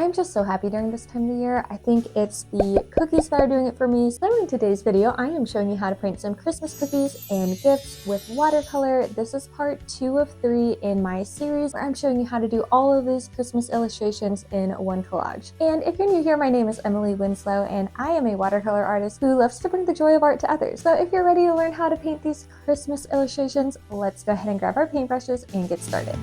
I'm just so happy during this time of the year. I think it's the cookies that are doing it for me. So in today's video, I am showing you how to paint some Christmas cookies and gifts with watercolor. This is part 2 of 3 in my series where I'm showing you how to do all of these Christmas illustrations in one collage. And if you're new here, my name is Emily Winslow and I am a watercolor artist who loves to bring the joy of art to others. So if you're ready to learn how to paint these Christmas illustrations, let's go ahead and grab our paintbrushes and get started.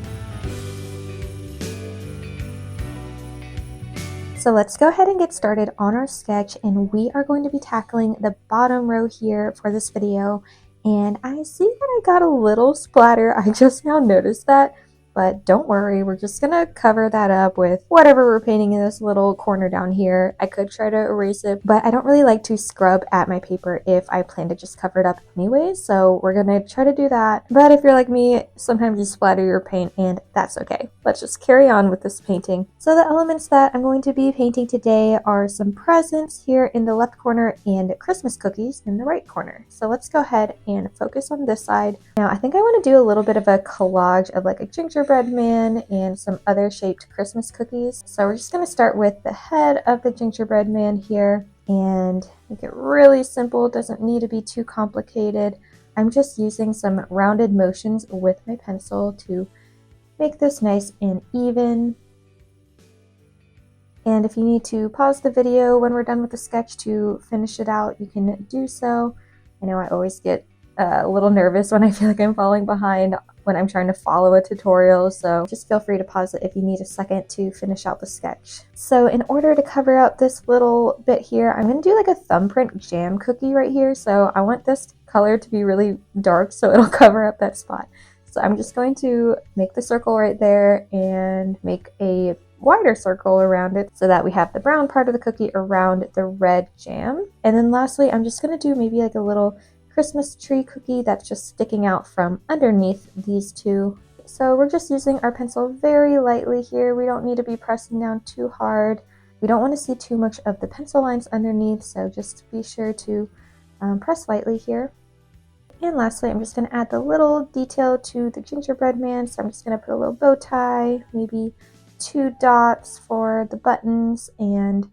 So let's go ahead and get started on our sketch, and we are going to be tackling the bottom row here for this video. And I see that I got a little splatter. I just now noticed that, but don't worry, we're just gonna cover that up with whatever we're painting in this little corner down here. I could try to erase it, but I don't really like to scrub at my paper if I plan to just cover it up anyways, so we're gonna try to do that. But if you're like me, sometimes you splatter your paint and that's okay. Let's just carry on with this painting. So the elements that I'm going to be painting today are some presents here in the left corner and Christmas cookies in the right corner. So let's go ahead and focus on this side. Now I think I want to do a little bit of a collage of like a gingerbread man and some other shaped Christmas cookies. So we're just going to start with the head of the gingerbread man here and make it really simple. It doesn't need to be too complicated. I'm just using some rounded motions with my pencil to make this nice and even. And if you need to pause the video when we're done with the sketch to finish it out, you can do so. I know I always get a little nervous when I feel like I'm falling behind when I'm trying to follow a tutorial, so just feel free to pause it if you need a second to finish out the sketch. So in order to cover up this little bit here, I'm going to do like a thumbprint jam cookie right here. So I want this color to be really dark so it'll cover up that spot. So I'm just going to make the circle right there and make a wider circle around it so that we have the brown part of the cookie around the red jam. And then lastly, I'm just going to do maybe like a little Christmas tree cookie that's just sticking out from underneath these two. So we're just using our pencil very lightly here. We don't need to be pressing down too hard. We don't want to see too much of the pencil lines underneath, so just be sure to press lightly here. And lastly, I'm just going to add the little detail to the gingerbread man. So I'm just going to put a little bow tie, maybe 2 dots for the buttons, and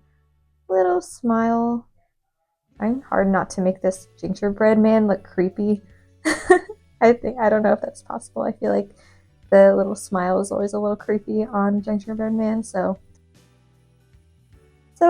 a little smile. Trying hard not to make this gingerbread man look creepy. I don't know if that's possible. I feel like the little smile is always a little creepy on gingerbread man, so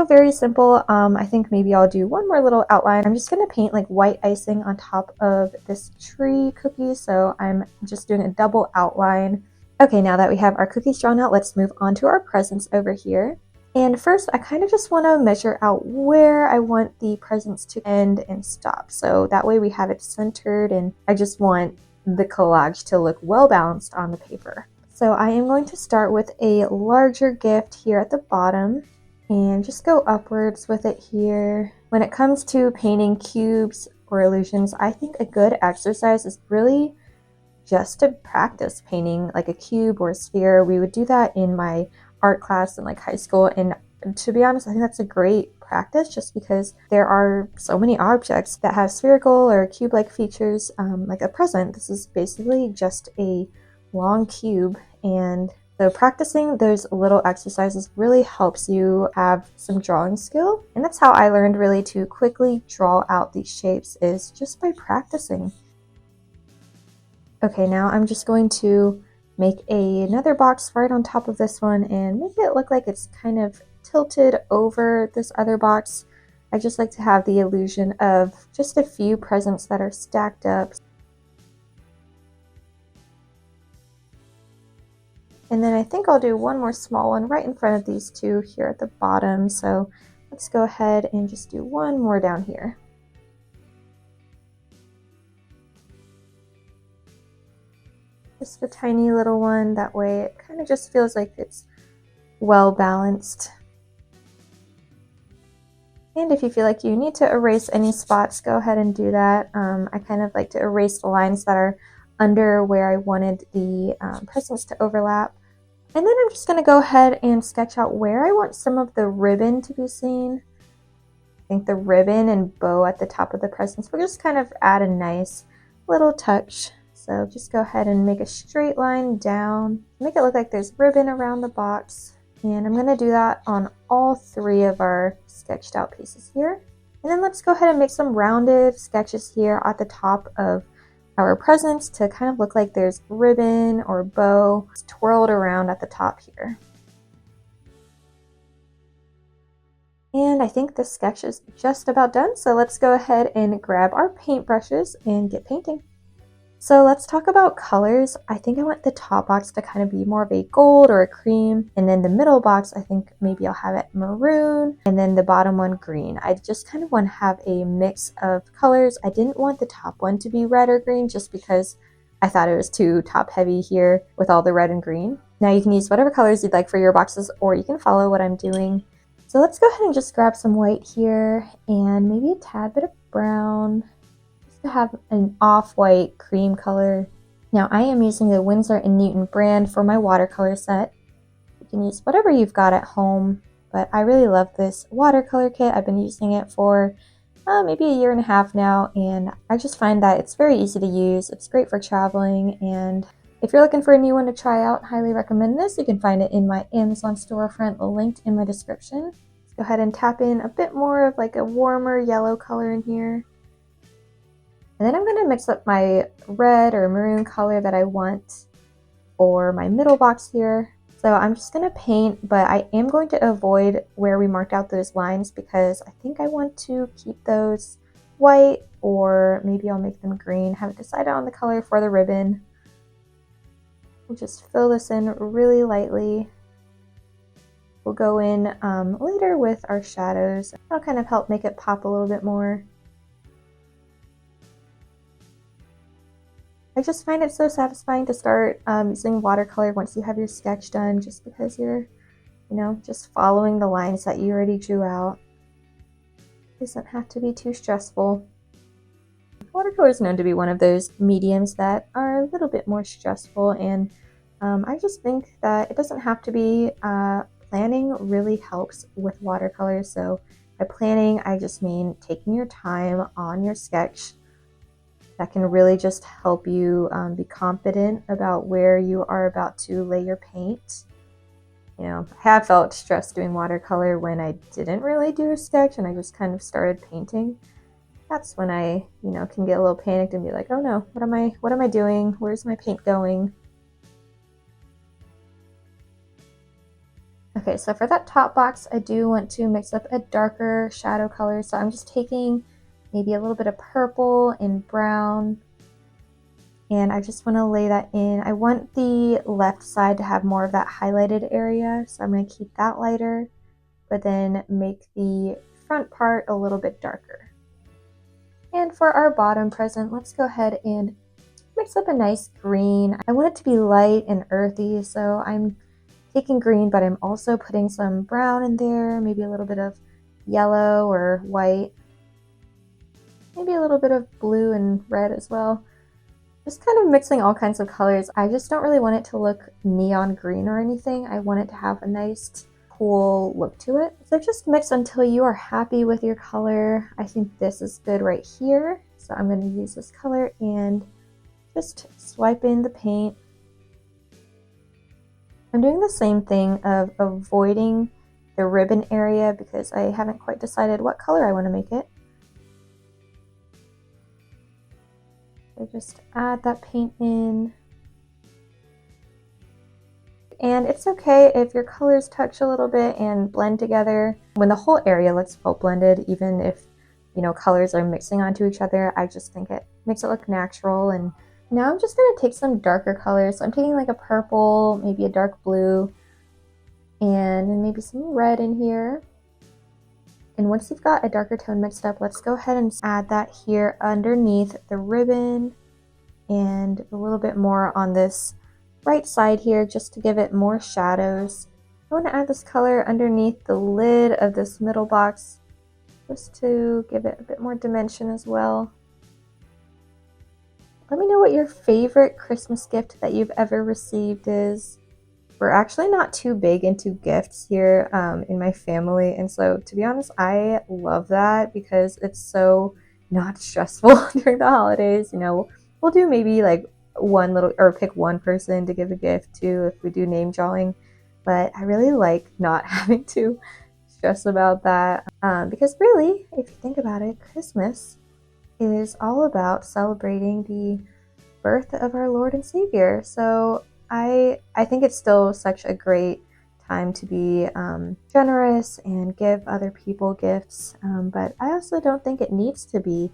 very simple. I think maybe I'll do one more little outline. I'm just going to paint like white icing on top of this tree cookie, so I'm just doing a double outline. Okay, now that we have our cookies drawn out, let's move on to our presents over here. And first, I kind of just want to measure out where I want the presents to end and stop. So that way we have it centered, and I just want the collage to look well balanced on the paper. So I am going to start with a larger gift here at the bottom and just go upwards with it here. When it comes to painting cubes or illusions, I think a good exercise is really just to practice painting like a cube or a sphere. We would do that in my art class in like high school, and to be honest, I think that's a great practice just because there are so many objects that have spherical or cube-like features. Like a present, this is basically just a long cube, and so practicing those little exercises really helps you have some drawing skill, and that's how I learned really to quickly draw out these shapes, is just by practicing. Okay, now I'm just going to make another box right on top of this one and make it look like it's kind of tilted over this other box. I just like to have the illusion of just a few presents that are stacked up. And then I think I'll do one more small one right in front of these two here at the bottom. So let's go ahead and just do one more down here. Just a tiny little one, that way it kind of just feels like it's well balanced. And if you feel like you need to erase any spots, go ahead and do that. I kind of like to erase the lines that are under where I wanted the presents to overlap. And then I'm just going to go ahead and sketch out where I want some of the ribbon to be seen. I think the ribbon and bow at the top of the presents will just kind of add a nice little touch. So just go ahead and make a straight line down. Make it look like there's ribbon around the box. And I'm going to do that on all 3 of our sketched out pieces here. And then let's go ahead and make some rounded sketches here at the top of our presents to kind of look like there's ribbon or bow twirled around at the top here. And I think this sketch is just about done, so let's go ahead and grab our paintbrushes and get painting. So let's talk about colors. I think I want the top box to kind of be more of a gold or a cream, and then the middle box, I think maybe I'll have it maroon, and then the bottom one green. I just kind of want to have a mix of colors. I didn't want the top one to be red or green just because I thought it was too top heavy here with all the red and green. Now you can use whatever colors you'd like for your boxes, or you can follow what I'm doing. So let's go ahead and just grab some white here and maybe a tad bit of brown just to have an off-white cream color. Now I am using the Winsor & Newton brand for my watercolor set. You can use whatever you've got at home, but I really love this watercolor kit. I've been using it for maybe a year and a half now, and I just find that it's very easy to use. It's great for traveling, and if you're looking for a new one to try out, highly recommend this. You can find it in my Amazon storefront linked in my description. Let's go ahead and tap in a bit more of like a warmer yellow color in here. And then I'm going to mix up my red or maroon color that I want for my middle box here. So I'm just going to paint, but I am going to avoid where we marked out those lines because I think I want to keep those white, or maybe I'll make them green. Haven't decided on the color for the ribbon. We'll just fill this in really lightly. We'll go in later with our shadows. That'll kind of help make it pop a little bit more. I just find it so satisfying to start using watercolor once you have your sketch done, just because you're, just following the lines that you already drew out. It doesn't have to be too stressful. Watercolor is known to be one of those mediums that are a little bit more stressful, and I just think that it doesn't have to be. Planning really helps with watercolor. So by planning, I just mean taking your time on your sketch. That can really just help you be confident about where you are about to lay your paint. I have felt stressed doing watercolor when I didn't really do a sketch and I just kind of started painting. That's when I, can get a little panicked and be like, oh no, what am I doing? Where's my paint going? Okay, so for that top box, I do want to mix up a darker shadow color. So I'm just taking maybe a little bit of purple and brown, and I just want to lay that in. I want the left side to have more of that highlighted area, so I'm going to keep that lighter, but then make the front part a little bit darker. And for our bottom present, let's go ahead and mix up a nice green. I want it to be light and earthy, so I'm taking green, but I'm also putting some brown in there, maybe a little bit of yellow or white, maybe a little bit of blue and red as well. Just kind of mixing all kinds of colors. I just don't really want it to look neon green or anything. I want it to have a nice, cool look to it. So just mix until you are happy with your color. I think this is good right here. So I'm going to use this color and just swipe in the paint. I'm doing the same thing of avoiding the ribbon area because I haven't quite decided what color I want to make it. So just add that paint in. And it's okay if your colors touch a little bit and blend together. When the whole area looks well blended, even if colors are mixing onto each other, I just think it makes it look natural. And now I'm just going to take some darker colors. So I'm taking like a purple, maybe a dark blue, and maybe some red in here. And once you've got a darker tone mixed up, let's go ahead and add that here underneath the ribbon and a little bit more on this right side here just to give it more shadows. I want to add this color underneath the lid of this middle box just to give it a bit more dimension as well. Let me know what your favorite Christmas gift that you've ever received is. We're actually not too big into gifts here in my family, and so to be honest, I love that because it's so not stressful during the holidays. We'll do maybe like one little, or pick one person to give a gift to if we do name drawing, but I really like not having to stress about that because really, if you think about it, Christmas is all about celebrating the birth of our Lord and Savior. So I think it's still such a great time to be generous and give other people gifts, but I also don't think it needs to be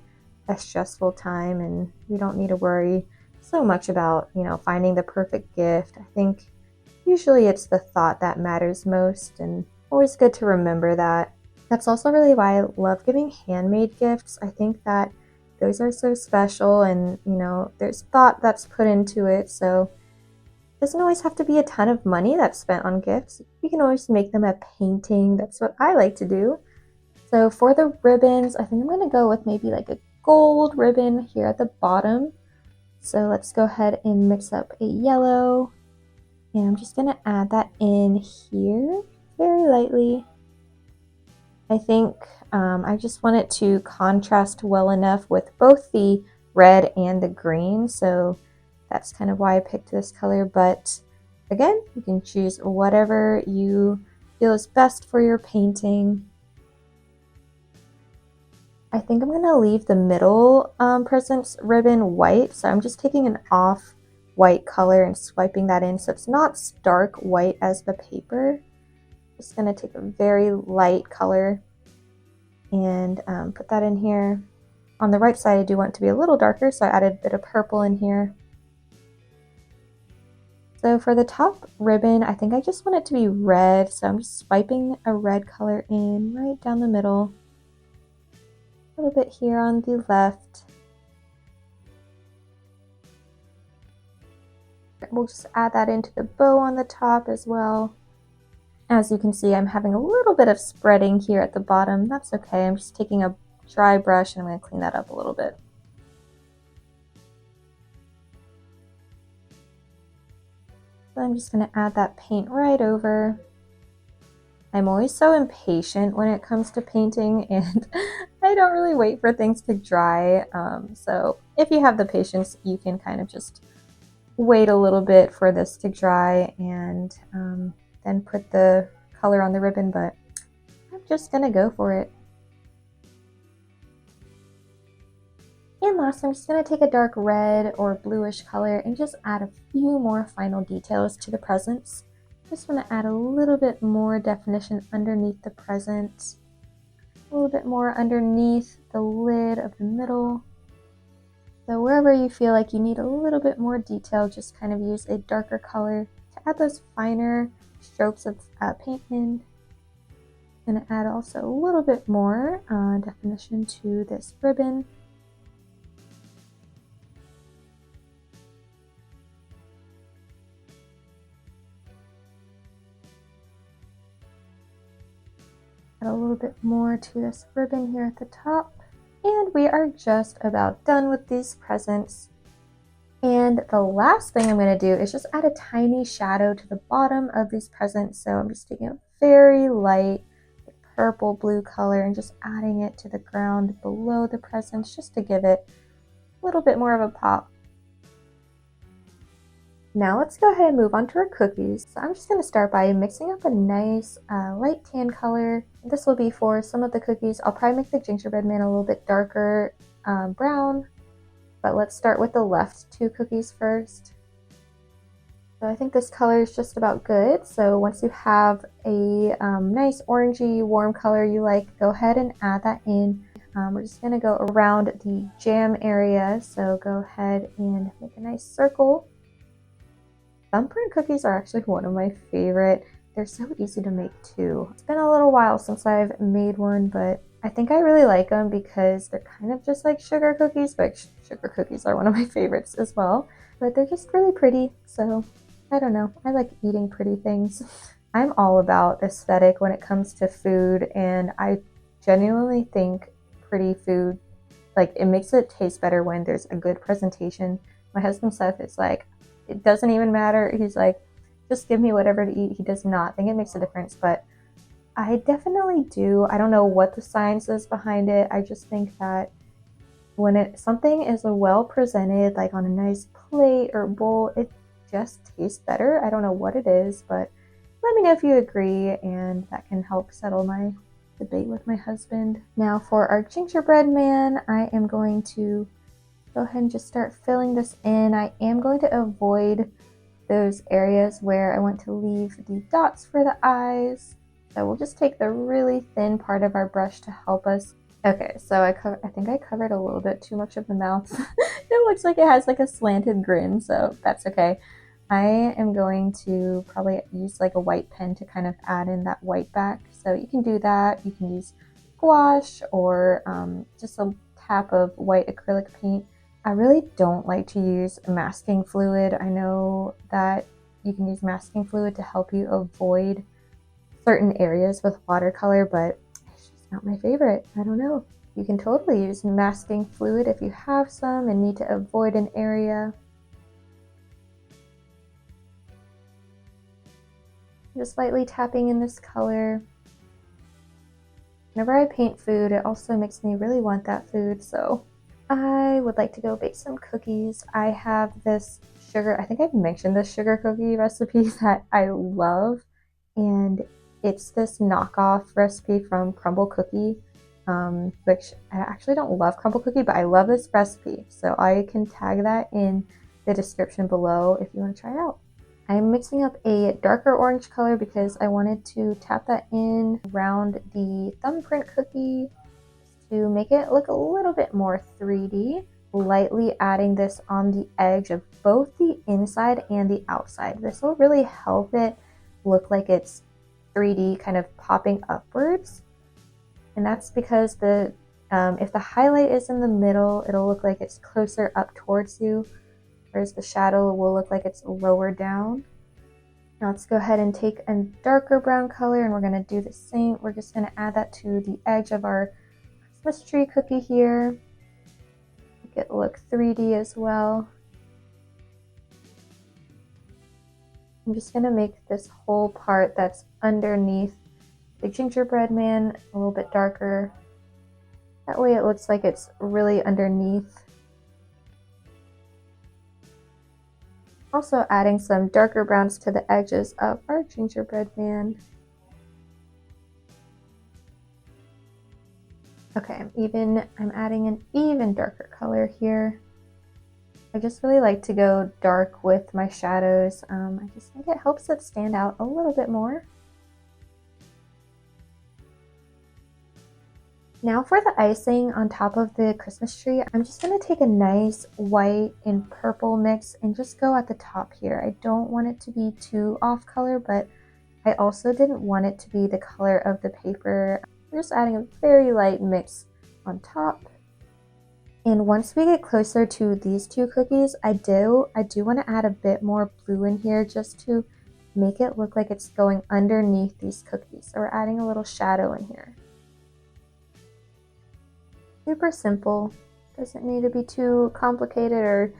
a stressful time, and we don't need to worry so much about, you know, finding the perfect gift. I think usually it's the thought that matters most, and always good to remember that. That's also really why I love giving handmade gifts. I think that those are so special, and you know, there's thought that's put into it, so it doesn't always have to be a ton of money that's spent on gifts. You can always make them a painting. That's what I like to do. So for the ribbons, I think I'm going to go with maybe like a gold ribbon here at the bottom. So let's go ahead and mix up a yellow, and I'm just going to add that in here very lightly. I think I just want it to contrast well enough with both the red and the green, so that's kind of why I picked this color. But again, you can choose whatever you feel is best for your painting. I think I'm going to leave the middle presents ribbon white, so I'm just taking an off white color and swiping that in so it's not stark white as the paper. Just going to take a very light color and put that in here. On the right side, I do want it to be a little darker, so I added a bit of purple in here. So for the top ribbon, I think I just want it to be red, so I'm just swiping a red color in right down the middle. A little bit here on the left. We'll just add that into the bow on the top as well. As you can see, I'm having a little bit of spreading here at the bottom. That's okay. I'm just taking a dry brush and I'm going to clean that up a little bit. So I'm just going to add that paint right over. I'm always so impatient when it comes to painting, and I don't really wait for things to dry. So if you have the patience, you can kind of just wait a little bit for this to dry and then put the color on the ribbon, but I'm just gonna go for it. And last, I'm just gonna take a dark red or bluish color and just add a few more final details to the presents. Just want to add a little bit more definition underneath the present, a little bit more underneath the lid of the middle. So wherever you feel like you need a little bit more detail, just kind of use a darker color to add those finer strokes of paint in. I'm going to add also a little bit more definition to this ribbon. Add a little bit more to this ribbon here at the top. And we are just about done with these presents. And the last thing I'm going to do is just add a tiny shadow to the bottom of these presents. So I'm just taking a very light purple blue color and just adding it to the ground below the presents just to give it a little bit more of a pop. Now let's go ahead and move on to our cookies. So I'm just going to start by mixing up a nice light tan color. This will be for some of the cookies. I'll probably make the gingerbread man a little bit darker brown, but let's start with the left two cookies first. So I think this color is just about good. So once you have a nice orangey warm color you like, go ahead and add that in. We're just going to go around the jam area. So go ahead and make a nice circle. Thumbprint cookies are actually one of my favorite. They're so easy to make too. It's been a little while since I've made one, but I think I really like them because they're kind of just like sugar cookies, but sugar cookies are one of my favorites as well. But they're just really pretty, so I don't know. I like eating pretty things. I'm all about aesthetic when it comes to food, and I genuinely think pretty food, like it makes it taste better when there's a good presentation. My husband Seth is like, it doesn't even matter. He's like, just give me whatever to eat. He does not think it makes a difference, but I definitely do. I don't know what the science is behind it. I just think that when something is well presented, like on a nice plate or bowl, it just tastes better. I don't know what it is, but Let me know if you agree, and that can help settle my debate with my husband. Now for our gingerbread man, I am going to go ahead and just start filling this in. I am going to avoid those areas where I want to leave the dots for the eyes. So we'll just take the really thin part of our brush to help us. Okay, so I think I covered a little bit too much of the mouth. It looks like it has like a slanted grin, so that's okay. I am going to probably use like a white pen to kind of add in that white back. So you can do that. You can use gouache or just a tap of white acrylic paint. I really don't like to use masking fluid. I know that you can use masking fluid to help you avoid certain areas with watercolor, but it's just not my favorite. I don't know. You can totally use masking fluid if you have some and need to avoid an area. Just lightly tapping in this color. Whenever I paint food, it also makes me really want that food, so I would like to go bake some cookies. I have this sugar, I think I've mentioned this sugar cookie recipe that I love, and it's this knockoff recipe from Crumble Cookie, which I actually don't love Crumble Cookie, but I love this recipe, so I can tag that in the description below if you want to try it out. I'm mixing up a darker orange color because I wanted to tap that in around the thumbprint cookie to make it look a little bit more 3D, lightly adding this on the edge of both the inside and the outside. This will really help it look like it's 3D, kind of popping upwards. And that's because if the highlight is in the middle, it'll look like it's closer up towards you, whereas the shadow will look like it's lower down. Now let's go ahead and take a darker brown color, and we're going to do the same. We're just going to add that to the edge of our Christmas tree cookie here. Make it look 3D as well. I'm just going to make this whole part that's underneath the gingerbread man a little bit darker. That way it looks like it's really underneath. Also adding some darker browns to the edges of our gingerbread man. Okay, I'm adding an even darker color here. I just really like to go dark with my shadows. I just think it helps it stand out a little bit more. Now for the icing on top of the Christmas tree, I'm just going to take a nice white and purple mix and just go at the top here. I don't want it to be too off color, but I also didn't want it to be the color of the paper. I'm just adding a very light mix on top. And once we get closer to these two cookies, I do want to add a bit more blue in here just to make it look like it's going underneath these cookies. So we're adding a little shadow in here. Super simple, doesn't need to be too complicated or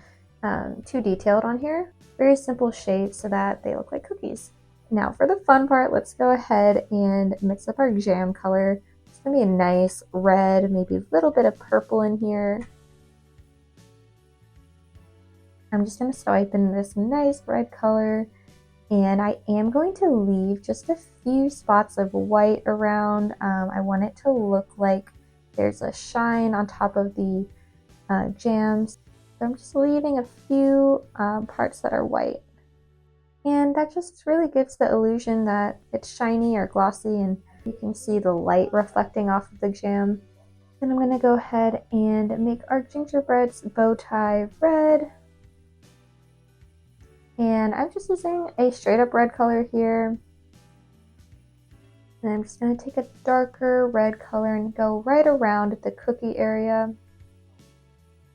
too detailed on here. Very simple shapes so that they look like cookies. Now for the fun part, let's go ahead and mix up our jam color. It's gonna be a nice red, maybe a little bit of purple in here. I'm just gonna swipe in this nice red color, and I am going to leave just a few spots of white around. I want it to look like there's a shine on top of the jams. So I'm just leaving a few parts that are white. And that just really gives the illusion that it's shiny or glossy, and you can see the light reflecting off of the jam. Then I'm going to go ahead and make our gingerbread's bow tie red. And I'm just using a straight up red color here. And I'm just going to take a darker red color and go right around the cookie area.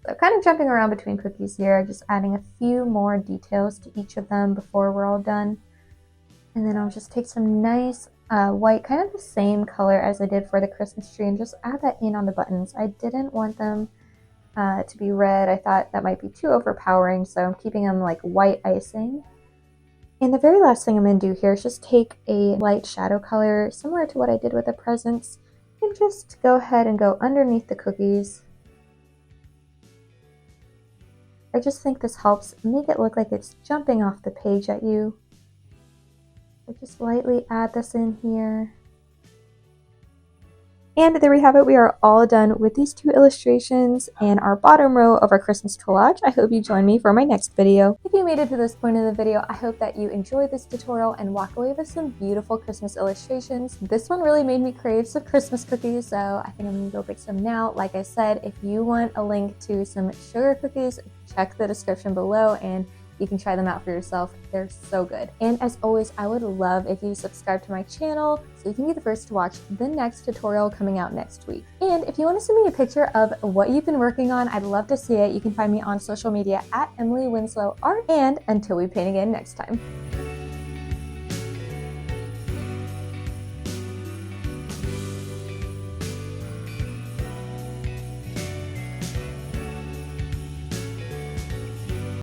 So kind of jumping around between cookies here, just adding a few more details to each of them before we're all done. And then I'll just take some nice white, kind of the same color as I did for the Christmas tree, and just add that in on the buttons. I didn't want them to be red. I thought that might be too overpowering, so I'm keeping them like white icing. And the very last thing I'm going to do here is just take a light shadow color, similar to what I did with the presents, and just go ahead and go underneath the cookies. I just think this helps make it look like it's jumping off the page at you. So just lightly add this in here. And there we have it. We are all done with these 2 illustrations and our bottom row of our Christmas collage. I hope you join me for my next video. If you made it to this point in the video, I hope that you enjoyed this tutorial and walk away with some beautiful Christmas illustrations. This one really made me crave some Christmas cookies, so I think I'm gonna go bake some now. Like I said, if you want a link to some sugar cookies, check the description below and you can try them out for yourself. They're so good. And as always, I would love if you subscribe to my channel so you can be the first to watch the next tutorial coming out next week. And if you want to send me a picture of what you've been working on, I'd love to see it. You can find me on social media at Emily Winslow Art. And until we paint again next time.